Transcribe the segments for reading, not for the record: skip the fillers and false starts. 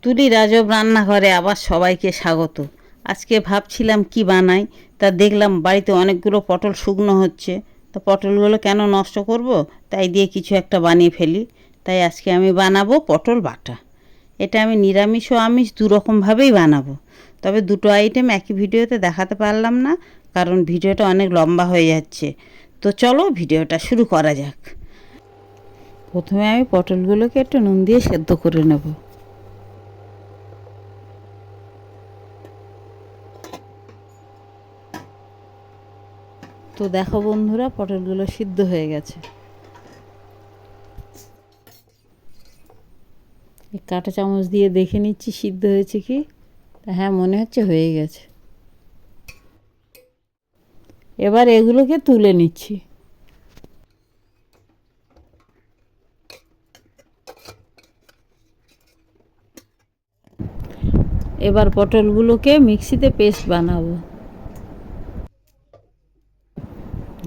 তুলি রাজব রান্নাঘরে আবার সবাইকে স্বাগত। আজকে ভাবছিলাম কি বানাই, তা দেখলাম বাড়িতে অনেকগুলো পটল শুকনো হচ্ছে। তা পটলগুলো কেন নষ্ট করব, তাই দিয়ে কিছু একটা বানিয়ে ফেলি। তাই আজকে আমি বানাবো পটল বাটা। এটা আমি নিরামিষ ও আমিষ দুরকমভাবেই বানাবো, তবে দুটো আইটেম একই ভিডিওতে দেখাতে পারলাম না, কারণ ভিডিওটা অনেক লম্বা হয়ে যাচ্ছে। তো চলো ভিডিওটা শুরু করা যাক। প্রথমে আমি পটলগুলোকে একটু নুন দিয়ে সেদ্ধ করে নেব। তো দেখো বন্ধুরা, পটলগুলো সিদ্ধ হয়ে গেছে। এই কাঁটা চামচ দিয়ে দেখে নিচ্ছি সিদ্ধ হয়েছে কি। হ্যাঁ, মনে হচ্ছে হয়ে গেছে। এবার এগুলোকে তুলে নিচ্ছি। এবার পটলগুলোকে মিক্সিতে পেস্ট বানাবো।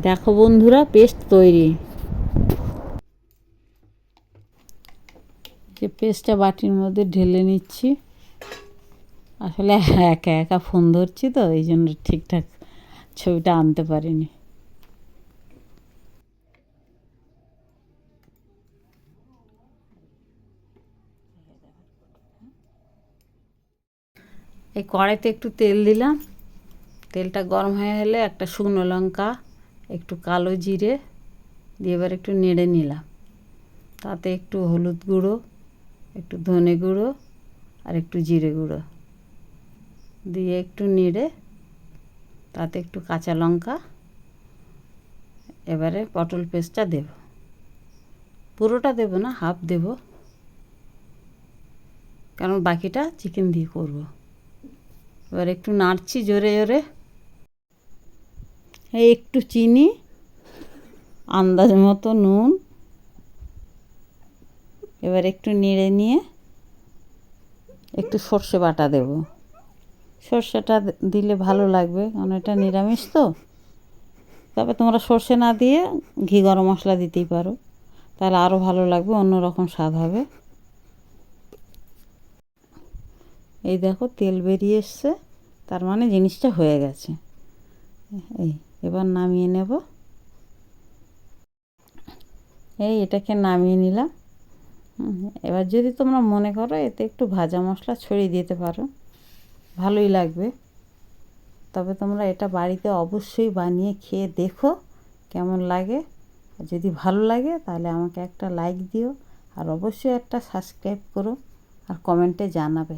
দেখো বন্ধুরা, পেস্ট তৈরি। যে পেস্টটা বাটির মধ্যে ঢেলে নিচ্ছি। আসলে একা একা ফোন ধরছি তো, এই জন্য ঠিকঠাক ছবিটা আনতে পারিনি। এই কড়াইতে একটু তেল দিলাম। তেলটা গরম হয়ে গেলে একটা শুকনো লঙ্কা, একটু কালো জিরে দিয়ে এবার একটু নেড়ে নিলাম। তাতে একটু হলুদ গুঁড়ো, একটু ধনে গুঁড়ো আর একটু জিরে গুঁড়ো দিয়ে একটু নেড়ে তাতে একটু কাঁচা লঙ্কা, এবারে পটল পেস্টটা দেব। পুরোটা দেব না, হাফ দেব, কারণ বাকিটা চিকেন দিয়ে করব। এবার একটু নাড়ছি জোরে জোরে। এই একটু চিনি, আন্দাজ মতো নুন, এবার একটু নেড়ে নিয়ে একটু সর্ষে বাটা দেব। সর্ষেটা দিলে ভালো লাগবে, কারণ এটা নিরামিষ তো। তবে তোমরা সর্ষে না দিয়ে ঘি গরম মশলা দিতেই পারো, তাহলে আরও ভালো লাগবে, অন্যরকম স্বাদ হবে। এই দেখো তেল বেরিয়ে এসছে, তার মানে জিনিসটা হয়ে গেছে। এই এবার নামিয়ে নেব। এই এটাকে নামিয়ে নিলাম। এবার যদি তোমরা মনে করো এতে একটু ভাজা মশলা ছড়িয়ে দিতে পারো, ভালোই লাগবে। তবে তোমরা এটা বাড়িতে অবশ্যই বানিয়ে খেয়ে দেখো কেমন লাগে। যদি ভালো লাগে তাহলে আমাকে একটা লাইক দিও, আর অবশ্যই একটা সাবস্ক্রাইব করো, আর কমেন্টে জানাবে।